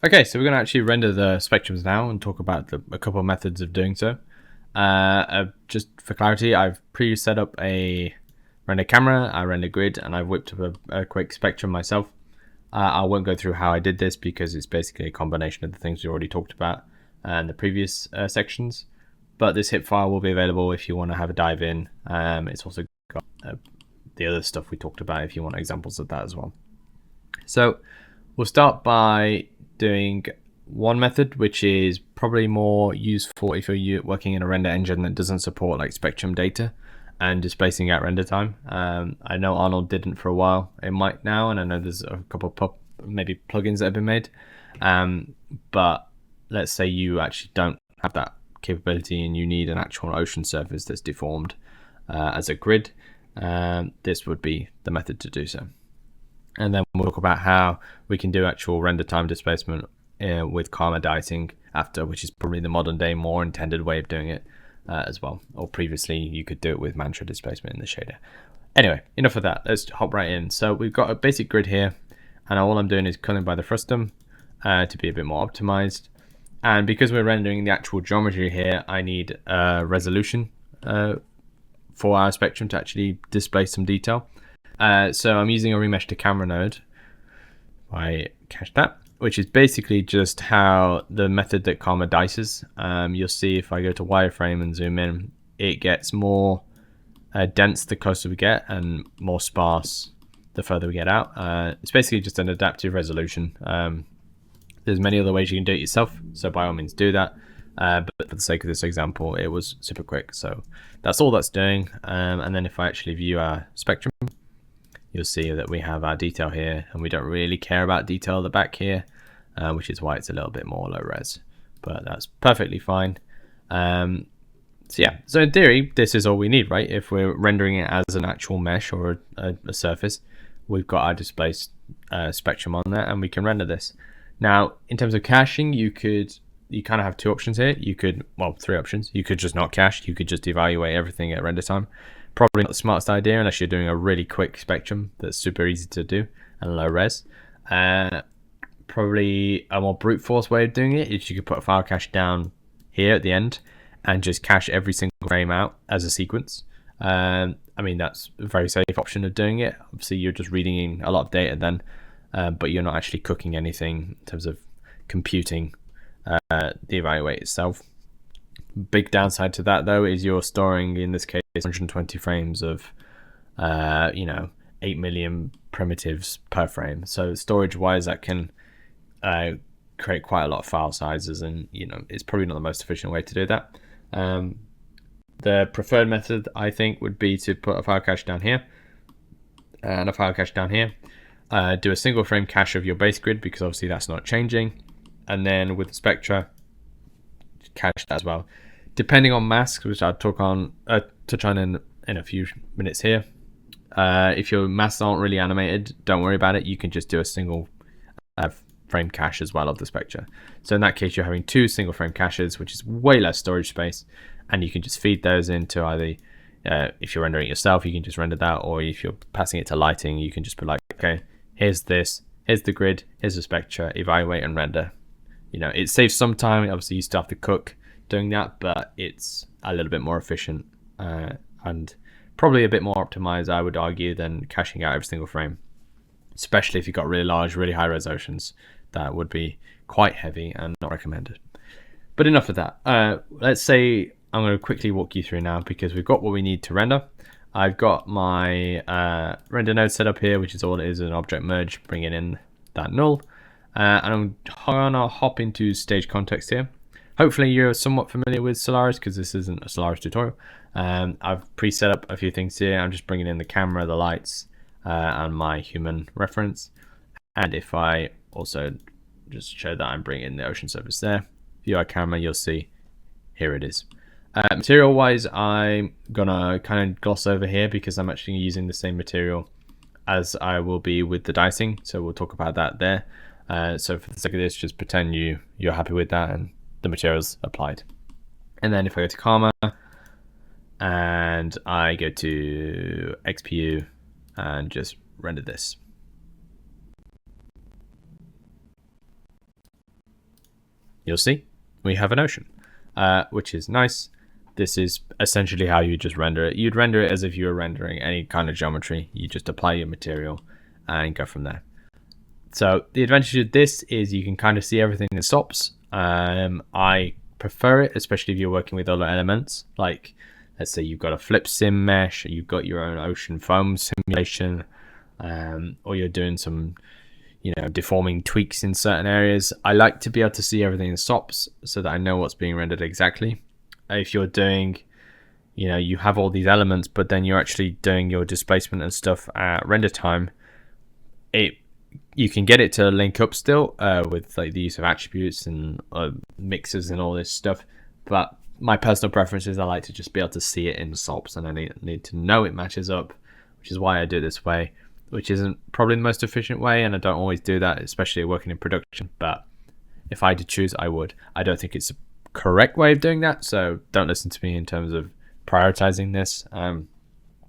Okay, so we're going to actually render the spectrums now and talk about a couple of methods of doing so. Just for clarity, I've pre-set up a render camera, I render grid, and I've whipped up a quick spectrum myself. I won't go through how I did this because it's basically a combination of the things we already talked about in the previous sections. But this HIP file will be available if you want to have a dive in. It's also got the other stuff we talked about if you want examples of that as well. So we'll start by doing one method, which is probably more useful if you're working in a render engine that doesn't support like spectrum data and displacing at render time. I know Arnold didn't for a while. It might now, and I know there's a couple of maybe plugins that have been made. But let's say you actually don't have that capability and you need an actual ocean surface that's deformed as a grid. This would be the method to do so. And then we'll talk about how we can do actual render time displacement with karma dicing after, which is probably the modern day more intended way of doing it as well. Or previously you could do it with mantra displacement in the shader. Anyway, enough of that. Let's hop right in. So we've got a basic grid here, and all I'm doing is culling by the frustum to be a bit more optimized. And because we're rendering the actual geometry here, I need resolution for our spectrum to actually display some detail. So I'm using a remesh to camera node. I cache that, which is basically just how the method that karma dices. You'll see if I go to wireframe and zoom in, it gets more dense the closer we get and more sparse the further we get out. It's basically just an adaptive resolution. There's many other ways you can do it yourself, so by all means do that. But for the sake of this example, it was super quick. So that's all that's doing. And then if I actually view our spectrum, you'll see that we have our detail here, and we don't really care about detail at the back here, which is why it's a little bit more low res, but that's perfectly fine. So yeah, so in theory, this is all we need, right? If we're rendering it as an actual mesh or a surface, we've got our displaced spectrum on there, and we can render this. Now, in terms of caching, you kind of have two options here. Three options. You could just not cache. You could just evaluate everything at render time. Probably not the smartest idea unless you're doing a really quick spectrum that's super easy to do and low res. Probably a more brute force way of doing it is you could put a file cache down here at the end and just cache every single frame out as a sequence. I mean, that's a very safe option of doing it. Obviously, you're just reading in a lot of data then, but you're not actually cooking anything in terms of computing the evaluate itself. Big downside to that though is you're storing, in this case, 120 frames of 8 million primitives per frame. So storage wise, that can create quite a lot of file sizes, and it's probably not the most efficient way to do that. The preferred method, I think, would be to put a file cache down here and a file cache down here. Do a single frame cache of your base grid, because obviously that's not changing, and then with the spectra, cache that as well. Depending on masks, which I'll touch on in a few minutes here. If your masks aren't really animated, don't worry about it. You can just do a single frame cache as well of the spectra. So in that case, you're having two single frame caches, which is way less storage space, and you can just feed those into either, if you're rendering it yourself, you can just render that, or if you're passing it to lighting, you can just be like, okay, here's this, here's the grid, here's the spectra, evaluate and render. It saves some time. Obviously, you still have to cook doing that, but it's a little bit more efficient and probably a bit more optimized, I would argue, than caching out every single frame, especially if you've got really large, really high resolutions. That would be quite heavy and not recommended. But enough of that. Let's say I'm going to quickly walk you through now, because we've got what we need to render. I've got my render node set up here, which is all it is, an object merge, bringing in that null. And I'm gonna hop into stage context here. Hopefully you're somewhat familiar with Solaris, because this isn't a Solaris tutorial. I've pre-set up a few things here. I'm just bringing in the camera, the lights, and my human reference. And if I also just show that I'm bringing in the ocean surface there, view our camera, you'll see here it is. Material wise, I'm gonna kind of gloss over here because I'm actually using the same material as I will be with the dicing, so we'll talk about that there. So for the sake of this, just pretend you're happy with that and the materials applied. And then if I go to karma and I go to XPU and just render this. you'll see we have an ocean, which is nice. This is essentially how you just render it. You'd render it as if you were rendering any kind of geometry. You just apply your material and go from there. So the advantage of this is you can kind of see everything that stops. I prefer it, especially if you're working with other elements. Like, let's say you've got a flip sim mesh, you've got your own ocean foam simulation, or you're doing some, deforming tweaks in certain areas. I like to be able to see everything that stops so that I know what's being rendered exactly. If you're doing, you have all these elements, but then you're actually doing your displacement and stuff at render time, you can get it to link up still with like the use of attributes and mixers and all this stuff. But my personal preference is I like to just be able to see it in SOPs, and I need to know it matches up, which is why I do it this way, which isn't probably the most efficient way, and I don't always do that, especially working in production. But if I had to choose, I would. I don't think it's a correct way of doing that, so don't listen to me in terms of prioritizing this.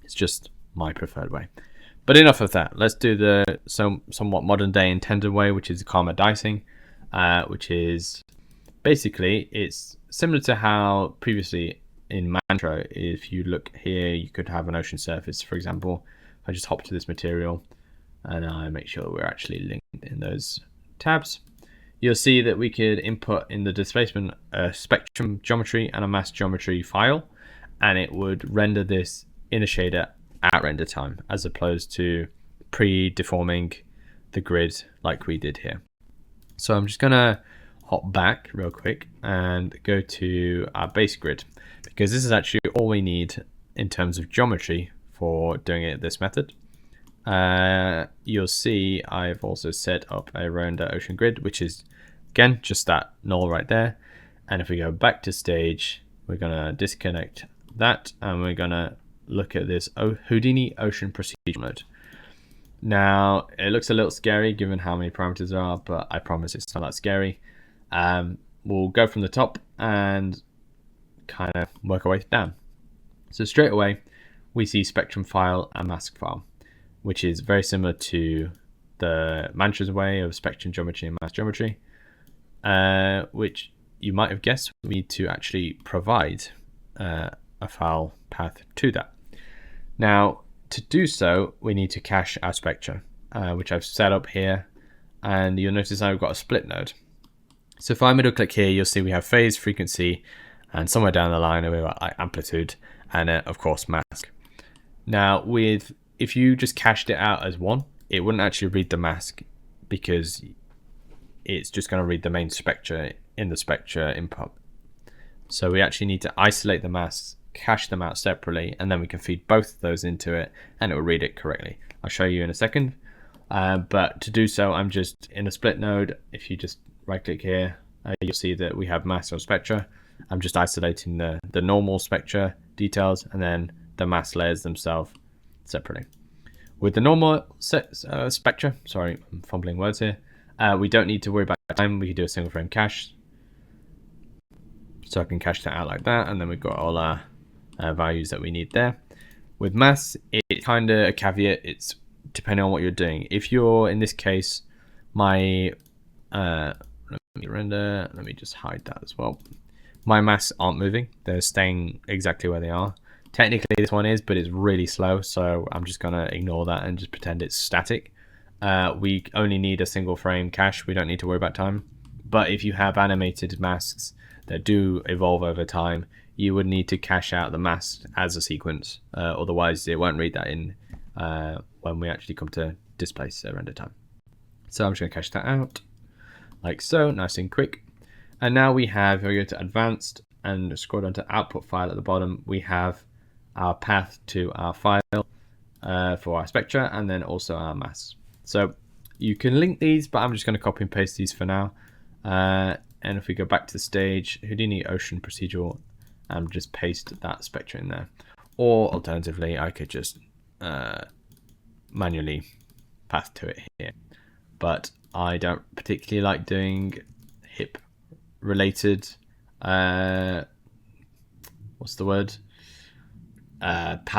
It's just my preferred way. But enough of that. Let's do the somewhat modern day intended way, which is karma dicing, which is basically, it's similar to how previously in Mantra, if you look here, you could have an ocean surface, for example. I just hop to this material and I make sure we're actually linked in those tabs. You'll see that we could input in the displacement a spectrum geometry and a mass geometry file, and it would render this in a shader at render time, as opposed to pre-deforming the grid like we did here. So I'm just gonna hop back real quick and go to our base grid, because this is actually all we need in terms of geometry for doing it this method. You'll see I've also set up a render ocean grid, which is again just that null right there. And if we go back to stage, we're gonna disconnect that and we're gonna look at this Houdini ocean procedural mode. Now it looks a little scary given how many parameters there are, but I promise it's not that scary. We'll go from the top and kind of work our way down. So straight away we see spectrum file and mask file, which is very similar to the Mantra's way of spectrum geometry and mass geometry, which you might have guessed we need to actually provide a file path to that. Now, to do so, we need to cache our spectra, which I've set up here, and you'll notice I've got a split node. So if I middle click here, you'll see we have phase, frequency, and somewhere down the line we've got like amplitude, and of course mask. Now, if you just cached it out as one, it wouldn't actually read the mask, because it's just going to read the main spectra in the spectra input. So we actually need to isolate the masks, cache them out separately, and then we can feed both of those into it and it will read it correctly. I'll show you in a second. But to do so, I'm just in a split node. If you just right click here, you'll see that we have mask or spectra. I'm just isolating the normal spectra details and then the mask layers themselves separately. With the normal spectra, sorry, I'm fumbling words here, we don't need to worry about time. We can do a single frame cache. So I can cache that out like that, and then we've got all our values that we need there. With mass, it's kind of a caveat. It's depending on what you're doing. If you're, in this case, let me just hide that as well. My masks aren't moving. They're staying exactly where they are. Technically this one is, but it's really slow, so I'm just gonna ignore that and just pretend it's static. We only need a single frame cache. We don't need to worry about time. But if you have animated masks that do evolve over time, you would need to cache out the mask as a sequence. Otherwise, it won't read that in when we actually come to displace render time. So I'm just going to cache that out like so, nice and quick. And now we have, if we go to advanced and scroll down to output file at the bottom, we have our path to our file for our spectra, and then also our masks. So you can link these, but I'm just going to copy and paste these for now. And if we go back to the stage, Houdini ocean procedural, and just paste that spectra in there. Or alternatively, I could just manually path to it here. But I don't particularly like doing hip related, path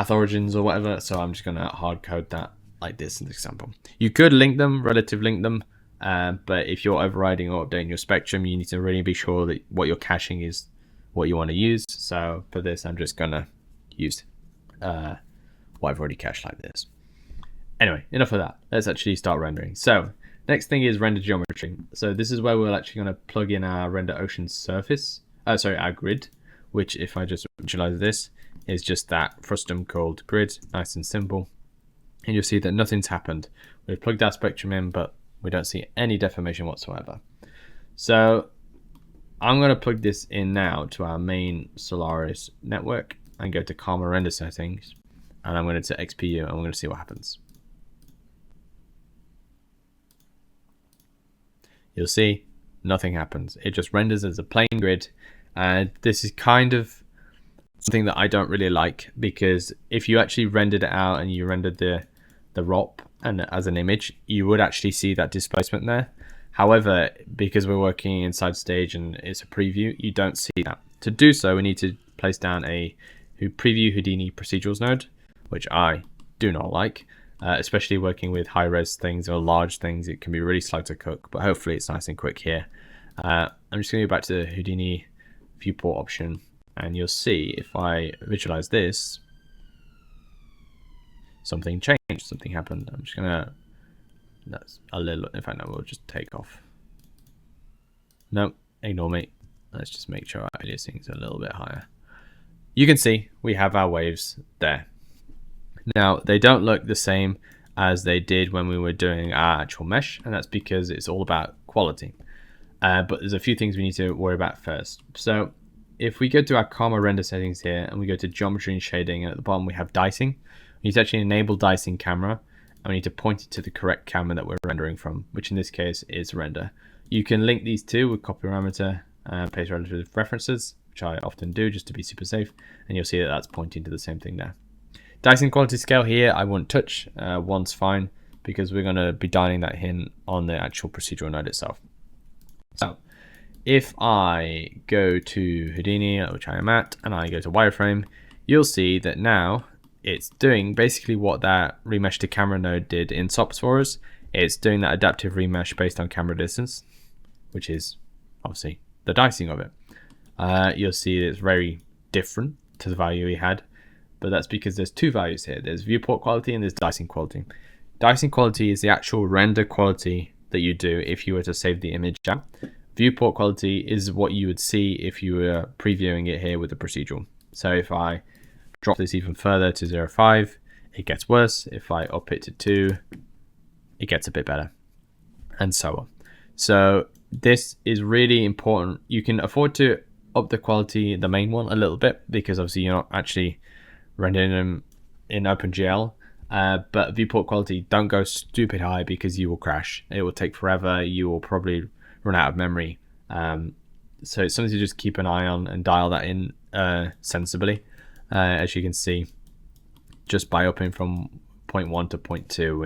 origins or whatever. So I'm just going to hard code that like this in the example. You could link them, relative link them, But if you're overriding or updating your spectrum, you need to really be sure that what you're caching is what you want to use. So for this, I'm just gonna use what I've already cached like this. Anyway, enough of that. Let's actually start rendering. So next thing is render geometry. So this is where we're actually going to plug in our render ocean surface. Our grid, which if I just visualize this, is just that frustum called grid, nice and simple. And you'll see that nothing's happened. We've plugged our spectrum in, but we don't see any deformation whatsoever. So I'm going to plug this in now to our main Solaris network and go to Karma render settings. And I'm going to XPU and we're going to see what happens. You'll see nothing happens. It just renders as a plain grid. And this is kind of something that I don't really like, because if you actually rendered it out and you rendered the ROP and as an image, you would actually see that displacement there. However, because we're working inside stage and it's a preview, you don't see that. To do so, we need to place down a preview Houdini procedurals node, which I do not like. Especially working with high-res things or large things, it can be really slow to cook, but hopefully it's nice and quick here. I'm just going to go back to the Houdini viewport option, and you'll see if I visualize this, something changed, something happened. I'm just going to, that's a little, in fact, no, we'll just take off. No, ignore me. Let's just make sure our aliasing is a little bit higher. You can see we have our waves there. Now, they don't look the same as they did when we were doing our actual mesh, and that's because it's all about quality. But there's a few things we need to worry about first. So if we go to our Karma render settings here and we go to geometry and shading, and at the bottom we have dicing, we need to actually enable dicing camera, and we need to point it to the correct camera that we're rendering from, which in this case is render. You can link these two with copy parameter and paste relative references, which I often do just to be super safe, and you'll see that that's pointing to the same thing there. Dicing quality scale here, I won't touch. One's fine, because we're going to be dialing that in on the actual procedural node itself. So if I go to Houdini, which I am at, and I go to wireframe, you'll see that now it's doing basically what that remesh to camera node did in SOPs for us. It's doing that adaptive remesh based on camera distance, which is obviously the dicing of it. You'll see it's very different to the value we had. But that's because there's two values here. There's viewport quality and there's dicing quality. Dicing quality is the actual render quality that you do if you were to save the image out. Viewport quality is what you would see if you were previewing it here with the procedural. So if I drop this even further to 0.5, it gets worse. If I up it to 2, it gets a bit better, and so on. So this is really important. You can afford to up the quality, the main one, a little bit, because obviously you're not actually rendering them in OpenGL, but viewport quality, don't go stupid high because you will crash. It will take forever. You will probably run out of memory. So it's something to just keep an eye on and dial that in sensibly. As you can see, just by upping from 0.1 to 0.2,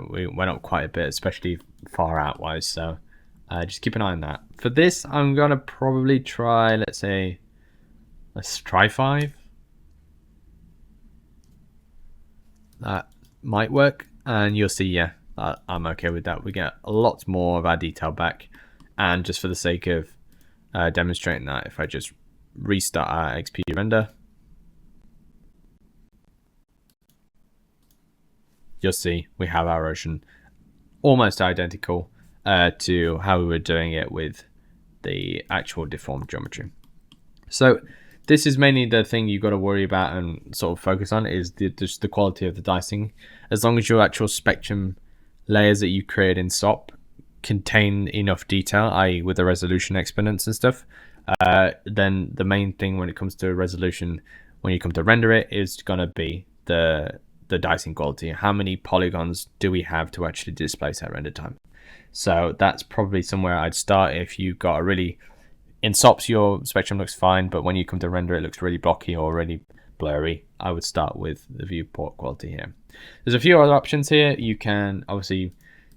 we went up quite a bit, especially far out wise. So just keep an eye on that. For this, I'm gonna probably try, let's try 5. That might work, and you'll see, yeah, I'm okay with that. We get a lot more of our detail back, and just for the sake of demonstrating that, if I just restart our XPU render, you'll see we have our ocean almost identical to how we were doing it with the actual deformed geometry. So this is mainly the thing you've got to worry about and sort of focus on, is just the quality of the dicing. As long as your actual spectrum layers that you create in SOP contain enough detail, i.e. with the resolution exponents and stuff, then the main thing when it comes to resolution, when you come to render it, is going to be the dicing quality. How many polygons do we have to actually displace at render time? So that's probably somewhere I'd start. If you've got a really, in SOPs your spectrum looks fine, but when you come to render it looks really blocky or really blurry, I would start with the viewport quality here. There's a few other options here. You can obviously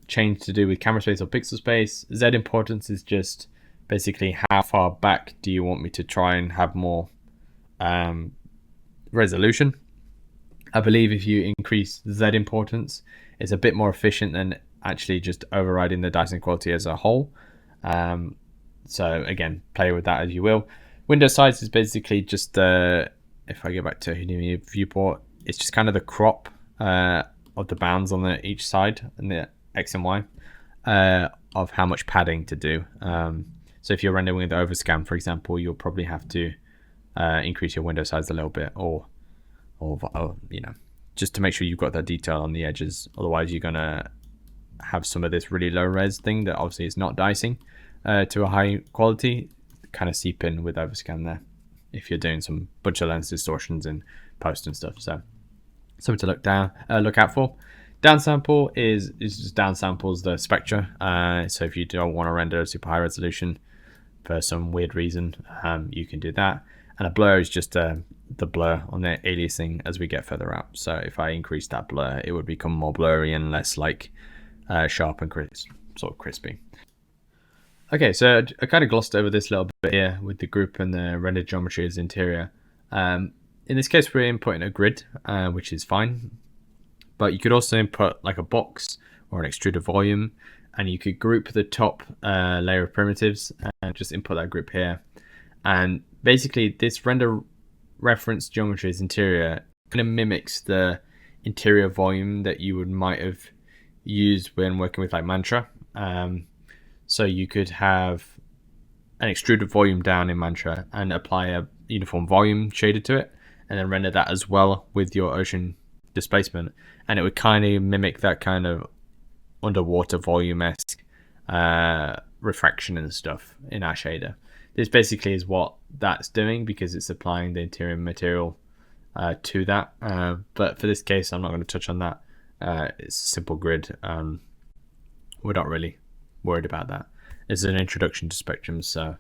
change to do with camera space or pixel space. Z importance is just basically how far back do you want me to try and have more resolution. I believe if you increase Z importance, it's a bit more efficient than actually just overriding the dicing quality as a whole. So again, play with that as you will. Window size is basically just if I go back to Houdini viewport, it's just kind of the crop of the bounds on each side and the X and Y of how much padding to do. So if you're rendering with overscan, for example, you'll probably have to increase your window size a little bit, or you know, just to make sure you've got that detail on the edges. Otherwise, you're gonna have some of this really low res thing that obviously is not dicing to a high quality, kind of seep in with overscan there if you're doing some bunch of lens distortions in post and stuff. So something to look out for. Downsample is just downsamples the spectra. So if you don't want to render super high resolution for some weird reason, you can do that. And a blur is just the blur on the aliasing as we get further out. So if I increase that blur, it would become more blurry and less like sharp and sort of crispy. Okay, so I kind of glossed over this little bit here with the group and the rendered geometry as interior. In this case, we're inputting a grid, which is fine. But you could also input like a box or an extruded volume, and you could group the top layer of primitives and just input that group here. And basically, this render reference geometry as interior kind of mimics the interior volume that you might have used when working with like Mantra. So you could have an extruded volume down in Mantra and apply a uniform volume shader to it, and then render that as well with your ocean displacement, and it would kind of mimic that kind of underwater volume-esque refraction and stuff in our shader. This basically is what that's doing because it's applying the interior material to that. But for this case, I'm not going to touch on that. It's a simple grid. We're not really worried about that. It's an introduction to spectrums, so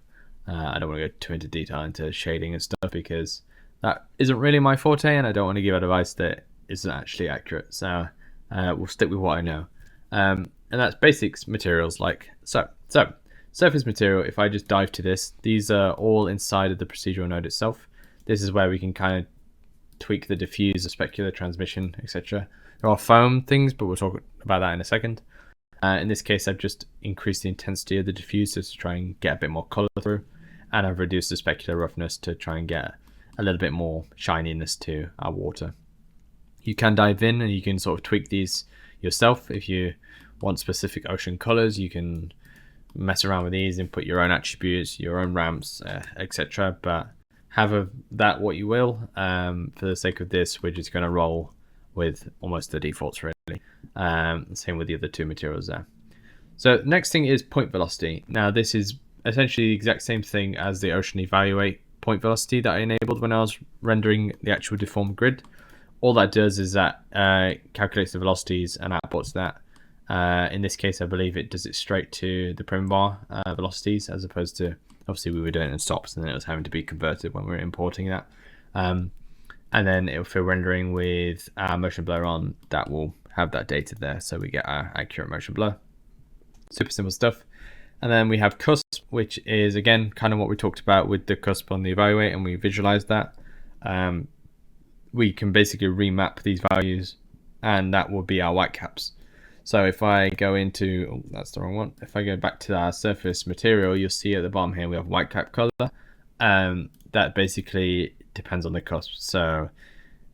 I don't want to go too into detail into shading and stuff because that isn't really my forte, and I don't want to give advice that isn't actually accurate. So we'll stick with what I know, and that's basics materials like so. Surface material, if I just dive to this, these are all inside of the procedural node itself. This is where we can kind of tweak the diffuse, the specular transmission, etc. There are foam things, but we'll talk about that in a second. In this case, I've just increased the intensity of the diffuse to try and get a bit more color through, and I've reduced the specular roughness to try and get a little bit more shininess to our water. You can dive in and you can sort of tweak these yourself. If you want specific ocean colors, you can mess around with these and put your own attributes, your own ramps, etc. But have that what you will. For the sake of this, we're just going to roll with almost the defaults really. Same with the other two materials there. So next thing is point velocity. Now this is essentially the exact same thing as the ocean evaluate point velocity that I enabled when I was rendering the actual deformed grid. All that does is that calculates the velocities and outputs that. In this case, I believe it does it straight to the prim bar velocities, as opposed to, obviously we were doing it in stops and then it was having to be converted when we were importing that. And then if we're rendering with our motion blur on, that will have that data there, so we get our accurate motion blur. Super simple stuff. And then we have cusp, which is again kind of what we talked about with the cusp on the evaluate, and we visualize that. We can basically remap these values, and that will be our whitecaps. So if I go into, oh, that's the wrong one. If I go back to our surface material, you'll see at the bottom here we have whitecap color. That basically depends on the cusp. So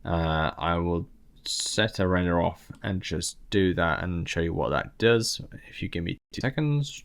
I will set a render off and just do that and show you what that does. If you give me 2 seconds.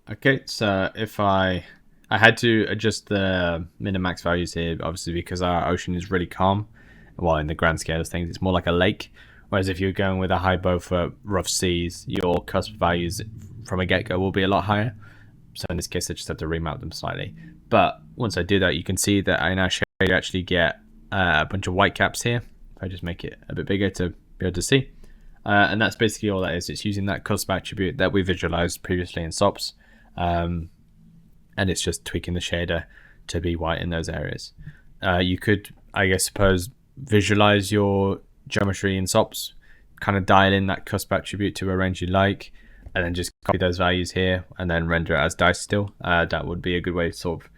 Okay, so if I had to adjust the min and max values here, obviously because our ocean is really calm. Well, in the grand scale of things, it's more like a lake. Whereas if you're going with a high bow for rough seas, your cusp values from a get-go will be a lot higher. So in this case, I just have to remap them slightly. But once I do that, you can see that in our shader you actually get a bunch of whitecaps here. If I just make it a bit bigger to be able to see. And that's basically all that is. It's using that cusp attribute that we visualized previously in SOPs. And it's just tweaking the shader to be white in those areas. You could, I guess, suppose, visualize your geometry in SOPs, kind of dial in that cusp attribute to a range you like, and then just copy those values here and then render it as dice still. That would be a good way of sort of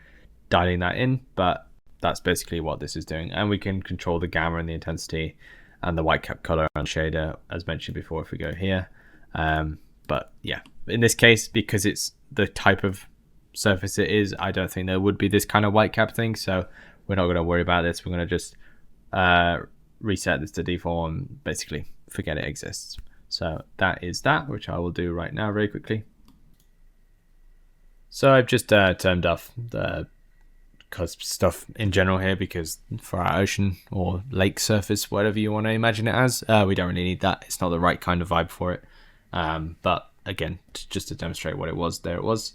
dialing that in, but that's basically what this is doing. And we can control the gamma and the intensity and the whitecap color and shader, as mentioned before, if we go here. But yeah, in this case, because it's the type of surface it is, I don't think there would be this kind of whitecap thing, so we're not going to worry about this. We're going to just reset this to default and basically forget it exists. So that is that, which I will do right now very quickly. So I've just turned off the cusp stuff in general here, because for our ocean or lake surface, whatever you want to imagine it as, we don't really need that. It's not the right kind of vibe for it. But again, just to demonstrate what it was, there it was.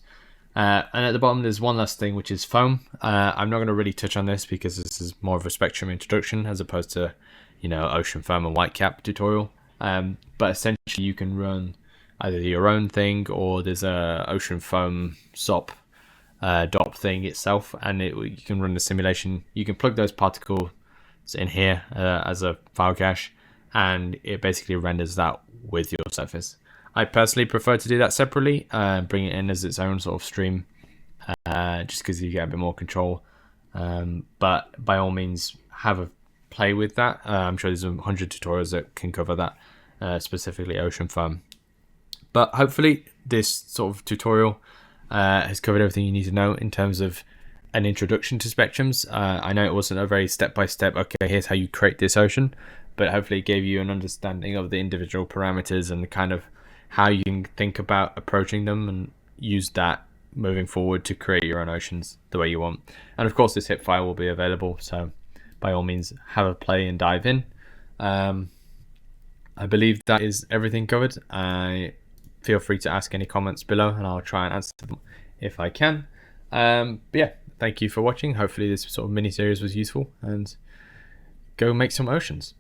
And at the bottom there's one last thing, which is foam. I'm not going to really touch on this because this is more of a spectrum introduction as opposed to, you know, ocean foam and whitecap tutorial. But essentially you can run either your own thing, or there's a ocean foam SOP DOP thing itself, and you can run the simulation. You can plug those particles in here as a file cache, and it basically renders that with your surface. I personally prefer to do that separately and bring it in as its own sort of stream, just because you get a bit more control. But by all means, have a play with that. I'm sure there's 100 tutorials that can cover that, specifically ocean foam. But hopefully this sort of tutorial has covered everything you need to know in terms of an introduction to spectrums. I know it wasn't a very step-by-step, okay, here's how you create this ocean, but hopefully it gave you an understanding of the individual parameters and kind of how you can think about approaching them and use that moving forward to create your own oceans the way you want. And of course this zip file will be available, so by all means have a play and dive in. I believe that is everything covered. Feel free to ask any comments below and I'll try and answer them if I can. But yeah, thank you for watching. Hopefully this sort of mini series was useful, and go make some oceans.